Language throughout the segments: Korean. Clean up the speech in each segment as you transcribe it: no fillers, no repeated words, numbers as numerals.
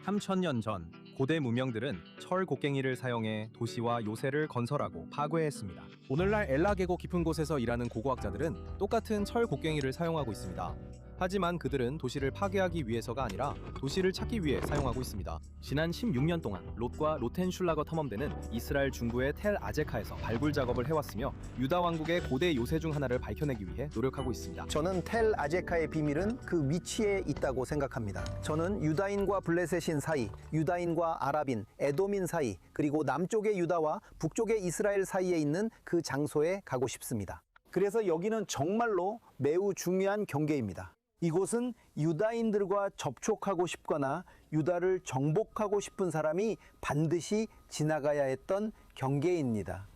3000년 전 고대 문명들은 철 곡괭이를 사용해 도시와 요새를 건설하고 파괴했습니다. 오늘날 엘라 계곡 깊은 곳에서 일하는 고고학자들은 똑같은 철 곡괭이를 사용하고 있습니다. 하지만 그들은 도시를 파괴하기 위해서가 아니라 도시를 찾기 위해 사용하고 있습니다. 지난 16년 동안 롯과 로텐슐라거 탐험대는 이스라엘 중부의 텔 아제카에서 발굴 작업을 해왔으며 유다 왕국의 고대 요새 중 하나를 밝혀내기 위해 노력하고 있습니다. 저는 텔 아제카의 비밀은 그 위치에 있다고 생각합니다. 저는 유다인과 블레셋인 사이, 유다인과 아랍인, 에돔인 사이, 그리고 남쪽의 유다와 북쪽의 이스라엘 사이에 있는 그 장소에 가고 싶습니다. 그래서 여기는 정말로 매우 중요한 경계입니다. 이곳은 유다인들과 접촉하고 싶거나 유다를 정복하고 싶은 사람이 반드시 지나가야 했던 경계입니다.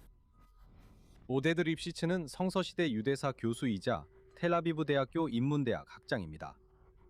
오데드 립시츠는 성서시대 유대사 교수이자 텔아비브 대학교 인문대학 학장입니다.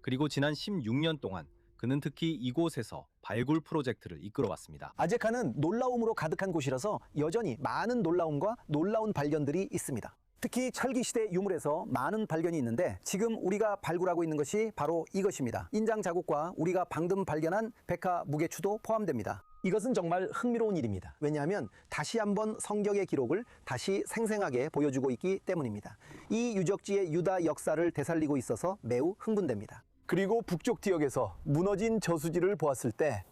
그리고 지난 16년 동안 그는 특히 이곳에서 발굴 프로젝트를 이끌어왔습니다. 아제카는 놀라움으로 가득한 곳이라서 여전히 많은 놀라움과 놀라운 발견들이 있습니다. 특히 철기시대 유물에서 많은 발견이 있는데 지금 우리가 발굴하고 있는 것이 바로 이것입니다. 인장 자국과 우리가 방금 발견한 백화 무게추도 포함됩니다. 이것은 정말 흥미로운 일입니다. 왜냐하면 다시 한번 성경의 기록을 다시 생생하게 보여주고 있기 때문입니다. 이 유적지의 유다 역사를 되살리고 있어서 매우 흥분됩니다. 그리고 북쪽 지역에서 무너진 저수지를 보았을 때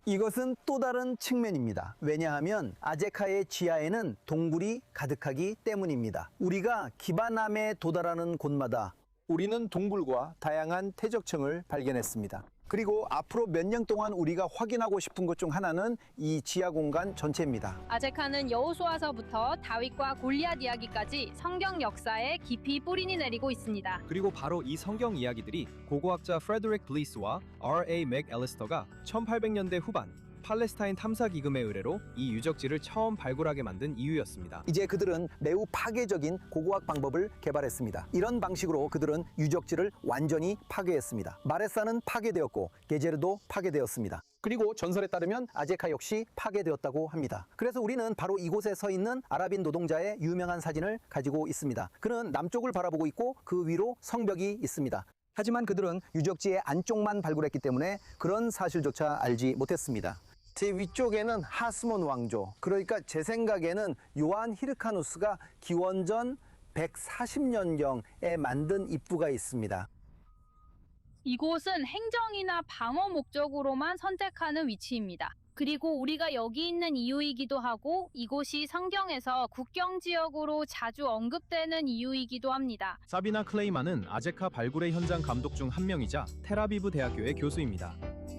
이것은 또 다른 측면입니다. 왜냐하면 아제카의 지하에는 동굴이 가득하기 때문입니다. 우리가 기바남에 도달하는 곳마다 우리는 동굴과 다양한 퇴적층을 발견했습니다. 그리고 앞으로 몇 년 동안 우리가 확인하고 싶은 것 중 하나는 이 지하 공간 전체입니다. 아제카는 여호수아서부터 다윗과 골리앗 이야기까지 성경 역사에 깊이 뿌리니 내리고 있습니다. 그리고 바로 이 성경 이야기들이 고고학자 프레드릭 블리스와 R.A. 맥앨리스터가 1800년대 후반 팔레스타인 탐사 기금의 의뢰로 이 유적지를 처음 발굴하게 만든 이유였습니다. 이제 그들은 매우 파괴적인 고고학 방법을 개발했습니다. 이런 방식으로 그들은 유적지를 완전히 파괴했습니다. 마레사는 파괴되었고 게제르도 파괴되었습니다. 그리고 전설에 따르면 아제카 역시 파괴되었다고 합니다. 그래서 우리는 바로 이곳에 서 있는 아랍인 노동자의 유명한 사진을 가지고 있습니다. 그는 남쪽을 바라보고 있고 그 위로 성벽이 있습니다. 하지만 그들은 유적지의 안쪽만 발굴했기 때문에 그런 사실조차 알지 못했습니다. 제 위쪽에는 하스몬 왕조, 그러니까 제 생각에는 요한 히르카누스가 기원전 140년경에 만든 입구가 있습니다. 이곳은 행정이나 방어 목적으로만 선택하는 위치입니다. 그리고 우리가 여기 있는 이유이기도 하고 이곳이 성경에서 국경 지역으로 자주 언급되는 이유이기도 합니다. 사비나 클레이만은 아제카 발굴의 현장 감독 중 한 명이자 텔아비브 대학교의 교수입니다.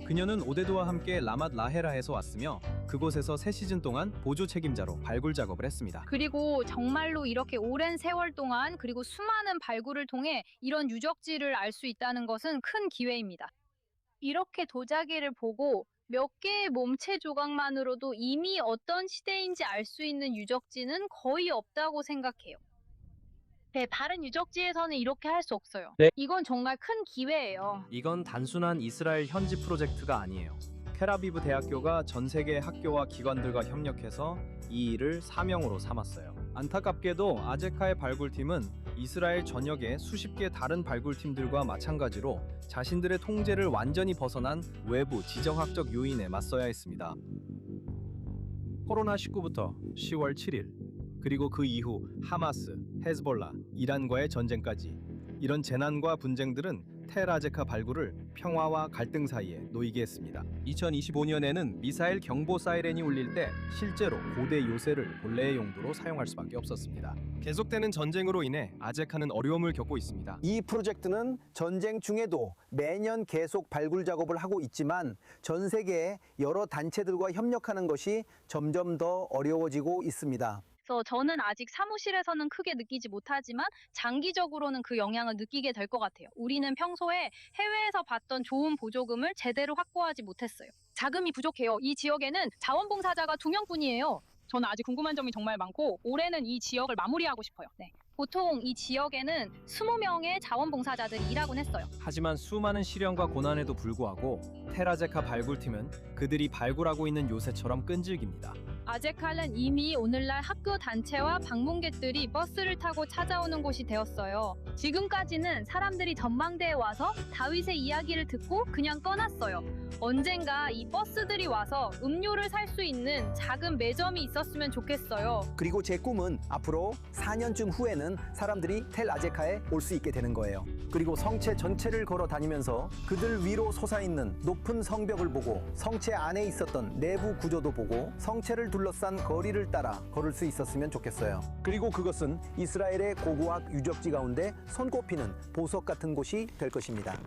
그녀는 오데드와 함께 라맛 라헤라에서 왔으며 그곳에서 3시즌 동안 보조 책임자로 발굴 작업을 했습니다. 그리고 정말로 이렇게 오랜 세월 동안 그리고 수많은 발굴을 통해 이런 유적지를 알 수 있다는 것은 큰 기회입니다. 이렇게 도자기를 보고 몇 개의 몸체 조각만으로도 이미 어떤 시대인지 알 수 있는 유적지는 거의 없다고 생각해요. 네, 다른 유적지에서는 이렇게 할 수 없어요. 네. 이건 정말 큰 기회예요. 이건 단순한 이스라엘 현지 프로젝트가 아니에요. 텔아비브 대학교가 전 세계 학교와 기관들과 협력해서 이 일을 사명으로 삼았어요. 안타깝게도 아제카의 발굴팀은 이스라엘 전역의 수십 개 다른 발굴팀들과 마찬가지로 자신들의 통제를 완전히 벗어난 외부 지정학적 요인에 맞서야 했습니다. 코로나19부터 10월 7일, 그리고 그 이후 하마스, 헤즈볼라, 이란과의 전쟁까지 이런 재난과 분쟁들은 텔 아제카 발굴을 평화와 갈등 사이에 놓이게 했습니다. 2025년에는 미사일 경보 사이렌이 울릴 때 실제로 고대 요새를 본래의 용도로 사용할 수밖에 없었습니다. 계속되는 전쟁으로 인해 아제카는 어려움을 겪고 있습니다. 이 프로젝트는 전쟁 중에도 매년 계속 발굴 작업을 하고 있지만 전 세계의 여러 단체들과 협력하는 것이 점점 더 어려워지고 있습니다. 그래서 저는 아직 사무실에서는 크게 느끼지 못하지만 장기적으로는 그 영향을 느끼게 될 것 같아요. 우리는 평소에 해외에서 받던 좋은 보조금을 제대로 확보하지 못했어요. 자금이 부족해요. 이 지역에는 자원봉사자가 2명뿐이에요. 저는 아직 궁금한 점이 정말 많고 올해는 이 지역을 마무리하고 싶어요. 네. 보통 이 지역에는 20명의 자원봉사자들이 일하곤 했어요. 하지만 수많은 시련과 고난에도 불구하고 텔 아제카 발굴팀은 그들이 발굴하고 있는 요새처럼 끈질깁니다. 아제칼은 이미 오늘날 학교 단체와 방문객들이 버스를 타고 찾아오는 곳이 되었어요. 지금까지는 사람들이 전망대에 와서 다윗의 이야기를 듣고 그냥 떠났어요. 언젠가 이 버스들이 와서 음료를 살 수 있는 작은 매점이 있었으면 좋겠어요. 그리고 제 꿈은 앞으로 4년쯤 후에는 사람들이 텔 아제카에 올 수 있게 되는 거예요. 그리고 성체 전체를 걸어 다니면서 그들 위로 솟아있는 높은 성벽을 보고 성체 안에 있었던 내부 구조도 보고 성체를 둘러싼 거리를 따라 걸을 수 있었으면 좋겠어요. 그리고 그것은 이스라엘의 고고학 유적지 가운데 손꼽히는 보석 같은 곳이 될 것입니다.